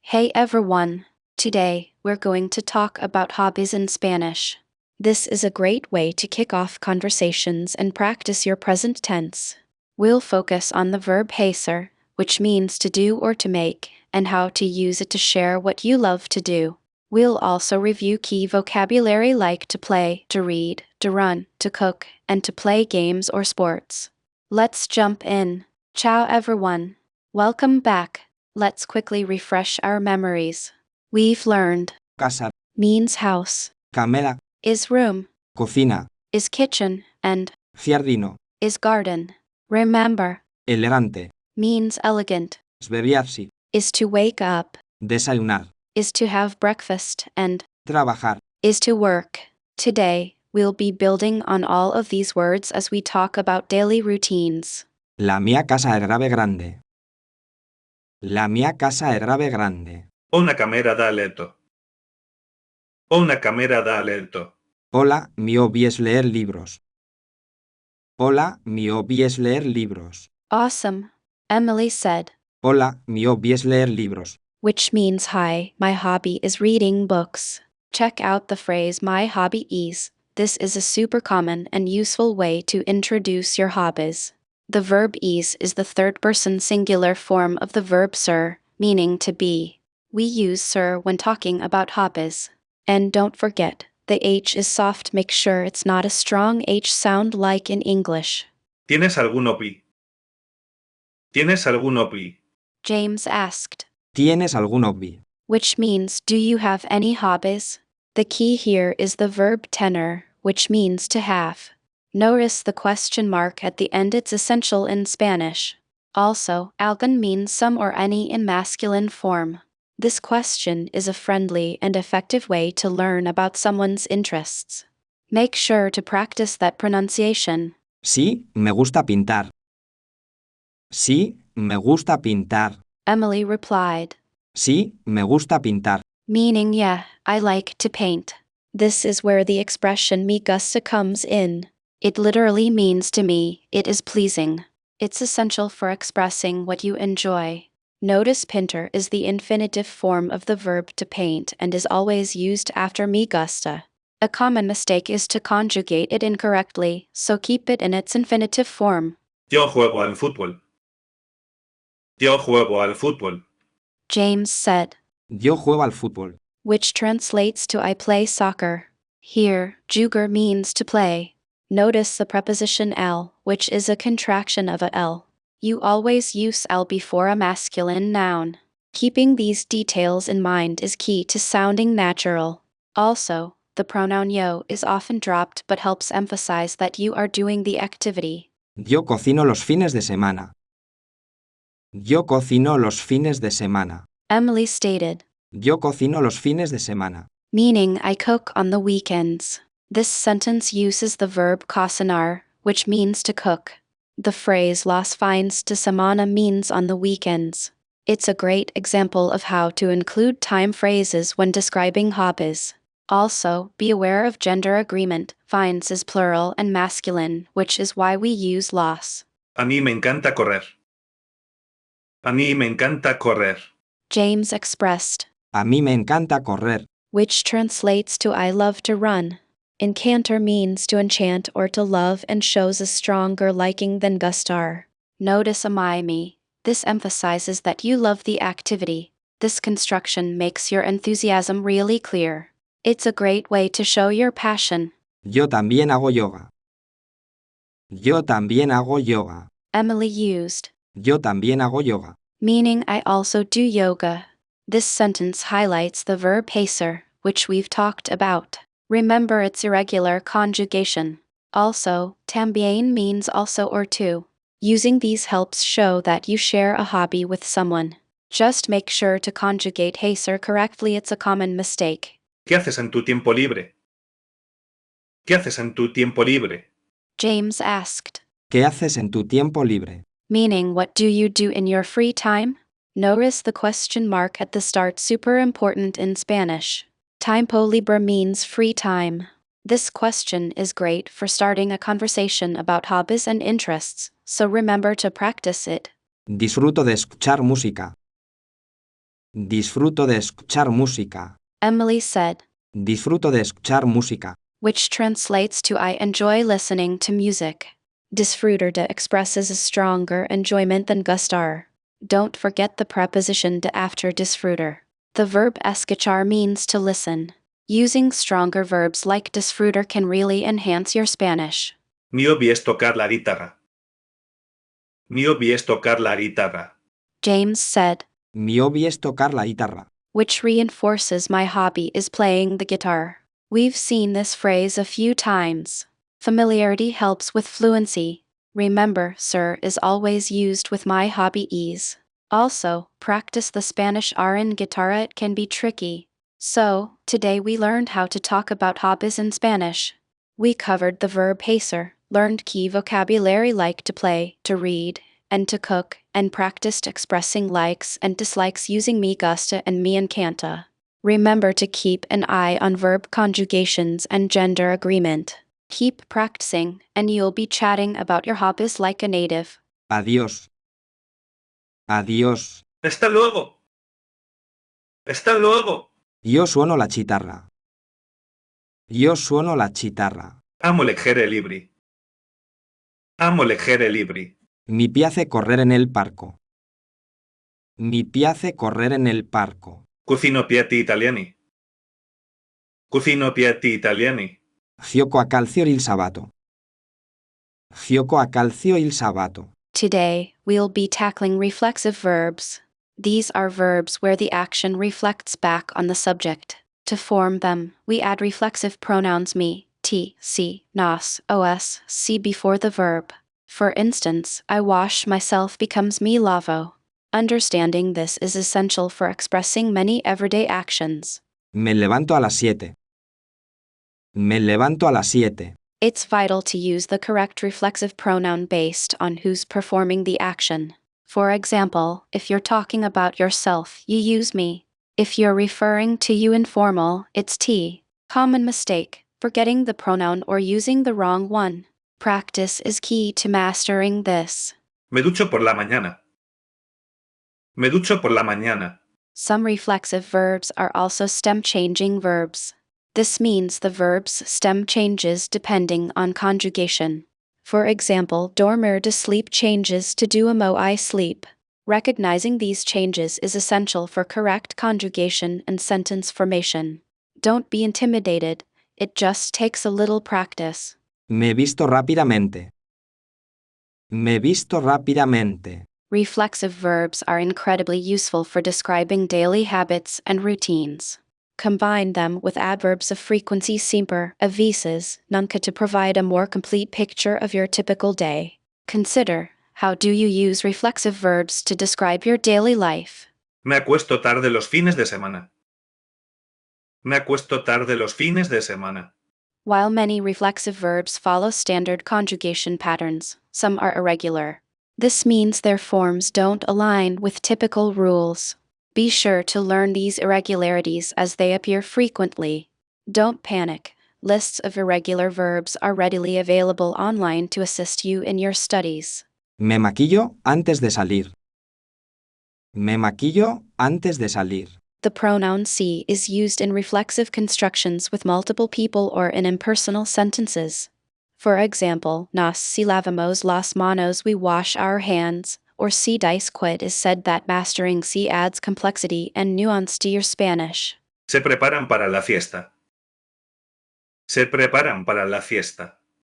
Hey everyone! Today, we're going to talk about hobbies in Spanish. This is a great way to kick off conversations and practice your present tense. We'll focus on the verb hacer, which means to do or to make, and how to use it to share what you love to do. We'll also review key vocabulary like to play, to read, to run, to cook, and to play games or sports. Let's jump in. Ciao everyone! Welcome back. Let's quickly refresh our memories. We've learned Casa, means house, camera, is room, cocina, is kitchen, and giardino, is garden. Remember, elegante, means elegant, svegliarsi, is to wake up, desayunar, is to have breakfast, and trabajar. is to work. Today, we'll be building on all of these words as we talk about daily routines. La mia casa è grande. La mia casa è grande. Ho una camera da letto. Ho una camera da letto. Hola, mi hobby es leer libros. Hola, mi hobby es leer libros. Awesome, Emily said, Hola, mi hobby es leer libros. which means hi, my hobby is reading books. Check out the phrase my hobby is. This is a super common and useful way to introduce your hobbies. The verb is the third person singular form of the verb ser, meaning to be. We use ser when talking about hobbies. And don't forget, the H is soft, make sure it's not a strong H sound like in English. ¿Tienes algún hobby? ¿Tienes algún hobby? James asked, ¿Tienes algún hobby? which means do you have any hobbies? The key here is the verb tener, which means to have. Notice the question mark at the end, it's essential in Spanish. Also, algún means some or any in masculine form. This question is a friendly and effective way to learn about someone's interests. Make sure to practice that pronunciation. Sí, me gusta pintar. Sí, me gusta pintar. Emily replied, Sí, me gusta pintar. meaning yeah, I like to paint. This is where the expression me gusta comes in. It literally means to me, it is pleasing. It's essential for expressing what you enjoy. Notice pinter is the infinitive form of the verb to paint and is always used after me gusta. A common mistake is to conjugate it incorrectly, so keep it in its infinitive form. Yo juego al fútbol. Yo juego al fútbol. James said, Yo juego al fútbol. which translates to I play soccer. Here, jugar means to play. Notice the preposition el, which is a contraction of a l. You always use el before a masculine noun. Keeping these details in mind is key to sounding natural. Also, the pronoun yo is often dropped but helps emphasize that you are doing the activity. Yo cocino los fines de semana. Yo cocino los fines de semana. Emily stated, Yo cocino los fines de semana. meaning I cook on the weekends. This sentence uses the verb cocinar, which means to cook. The phrase los fines de semana means on the weekends. It's a great example of how to include time phrases when describing hobbies. Also, be aware of gender agreement. Fines is plural and masculine, which is why we use los. A mí me encanta correr. A mí me encanta correr. James expressed, A mí me encanta correr. which translates to I love to run. Encanter means to enchant or to love and shows a stronger liking than gustar. Notice a me. This emphasizes that you love the activity. This construction makes your enthusiasm really clear. It's a great way to show your passion. Yo también hago yoga. Yo también hago yoga. Emily used, Yo también hago yoga. meaning I also do yoga. This sentence highlights the verb hacer, which we've talked about. Remember its irregular conjugation. Also, también means also or to. Using these helps show that you share a hobby with someone. Just make sure to conjugate hacer correctly, it's a common mistake. ¿Qué haces en tu tiempo libre? ¿Qué haces en tu tiempo libre? James asked, ¿Qué haces en tu tiempo libre? meaning what do you do in your free time? Notice the question mark at the start, super important in Spanish. Tiempo libre means free time. This question is great for starting a conversation about hobbies and interests, so remember to practice it. Disfruto de escuchar música. Disfruto de escuchar música. Emily said, Disfruto de escuchar música. which translates to I enjoy listening to music. Disfrutar de expresses a stronger enjoyment than gustar. Don't forget the preposition de after disfrutar. The verb escuchar means to listen. Using stronger verbs like disfrutar can really enhance your Spanish. Mi hobby es tocar la guitarra. Mi hobby es tocar la guitarra. James said, Mi hobby es tocar la guitarra. which reinforces my hobby is playing the guitar. We've seen this phrase a few times. Familiarity helps with fluency. Remember, sir is always used with my hobby is. Also, practice the Spanish R in guitarra, it can be tricky. So, today we learned how to talk about hobbies in Spanish. We covered the verb hacer, learned key vocabulary like to play, to read, and to cook, and practiced expressing likes and dislikes using me gusta and me encanta. Remember to keep an eye on verb conjugations and gender agreement. Keep practicing, and you'll be chatting about your hobbies like a native. Adiós. Adiós. ¡Hasta luego! ¡Hasta luego! Yo suono la chitarra. Yo suono la chitarra. Amo leggere libri. Amo leggere libri. Mi piace correr en el parco. Mi piace correr en el parco. Cucino piatti italiani. Cucino piatti italiani. Gioco a calcio il sabato. Gioco a calcio il sabato. Today, we'll be tackling reflexive verbs. These are verbs where the action reflects back on the subject. To form them, we add reflexive pronouns me, t, c, nos, os, c before the verb. For instance, I wash myself becomes me lavo. Understanding this is essential for expressing many everyday actions. Me levanto a las 7. Me levanto a las 7. It's vital to use the correct reflexive pronoun based on who's performing the action. For example, if you're talking about yourself, you use me. If you're referring to you informal, it's t. Common mistake, forgetting the pronoun or using the wrong one. Practice is key to mastering this. Me ducho por la mañana. Me ducho por la mañana. Some reflexive verbs are also stem-changing verbs. This means the verb's stem changes depending on conjugation. For example, dormir to sleep changes to duomo I sleep. Recognizing these changes is essential for correct conjugation and sentence formation. Don't be intimidated, it just takes a little practice. Me visto rápidamente. Me visto rápidamente. Reflexive verbs are incredibly useful for describing daily habits and routines. Combine them with adverbs of frequency sempre, a veces, nunca to provide a more complete picture of your typical day. Consider, how do you use reflexive verbs to describe your daily life? Me acuesto tarde los fines de semana. Me acuesto tarde los fines de semana. While many reflexive verbs follow standard conjugation patterns, some are irregular. This means their forms don't align with typical rules. Be sure to learn these irregularities as they appear frequently. Don't panic. Lists of irregular verbs are readily available online to assist you in your studies. Me maquillo antes de salir. Me maquillo antes de salir. The pronoun si is used in reflexive constructions with multiple people or in impersonal sentences. For example, nos si lavamos las manos, we wash our hands, or si dice quid is said that mastering si adds complexity and nuance to your Spanish. Se preparan para la fiesta. Se preparan para la fiesta.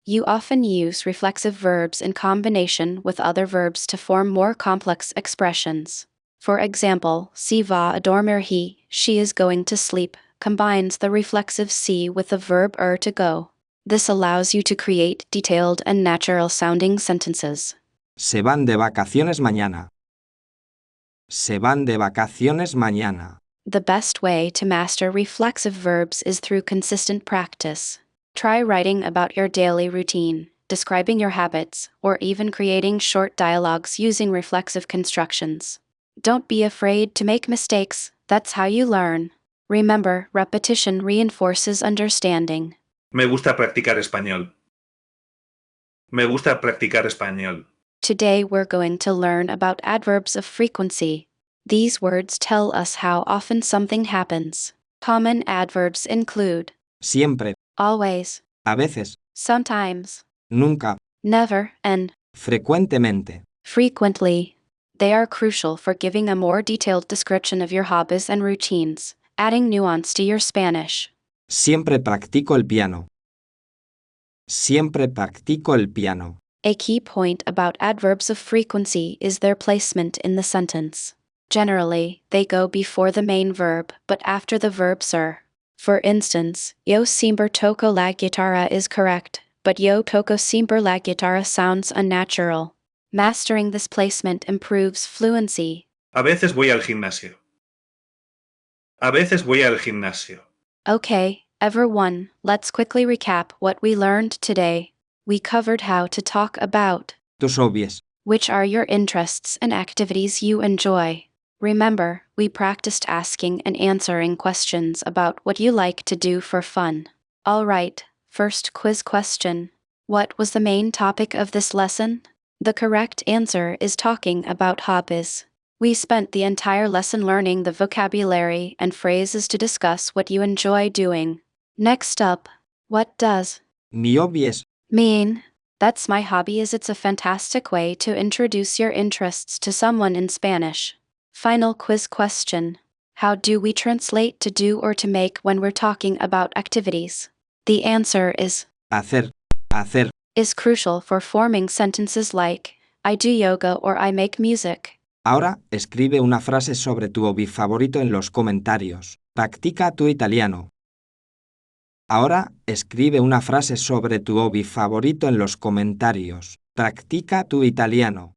You often use reflexive verbs in combination with other verbs to form more complex expressions. For example, si va a dormir he, she is going to sleep, combines the reflexive si with the verb to go. This allows you to create detailed and natural-sounding sentences. Se van de vacaciones mañana. Se van de vacaciones mañana. The best way to master reflexive verbs is through consistent practice. Try writing about your daily routine, describing your habits, or even creating short dialogues using reflexive constructions. Don't be afraid to make mistakes, that's how you learn. Remember, repetition reinforces understanding. Me gusta practicar español. Me gusta practicar español. Today we're going to learn about adverbs of frequency. These words tell us how often something happens. Common adverbs include siempre, always, a veces, sometimes, nunca, never, and frecuentemente. frequently. They are crucial for giving a more detailed description of your hobbies and routines, adding nuance to your Spanish. Siempre practico el piano. Siempre practico el piano. A key point about adverbs of frequency is their placement in the sentence. Generally, they go before the main verb, but after the verb ser. For instance, yo siempre toco la guitarra is correct, but yo toco siempre la guitarra sounds unnatural. Mastering this placement improves fluency. A veces voy al gimnasio. A veces voy al gimnasio. Okay, everyone, let's quickly recap what we learned today. We covered how to talk about Tus hobbies. which are your interests and activities you enjoy. Remember, we practiced asking and answering questions about what you like to do for fun. Alright, first quiz question. What was the main topic of this lesson? The correct answer is talking about hobbies. We spent the entire lesson learning the vocabulary and phrases to discuss what you enjoy doing. Next up, what does Mi hobby es mean? That's my hobby is it's a fantastic way to introduce your interests to someone in Spanish. Final quiz question. How do we translate to do or to make when we're talking about activities? The answer is hacer, hacer. is crucial for forming sentences like I do yoga or I make music. Ahora, escribe una frase sobre tu hobby favorito en los comentarios. Practica tu italiano. Ahora, escribe una frase sobre tu hobby favorito en los comentarios. Practica tu italiano.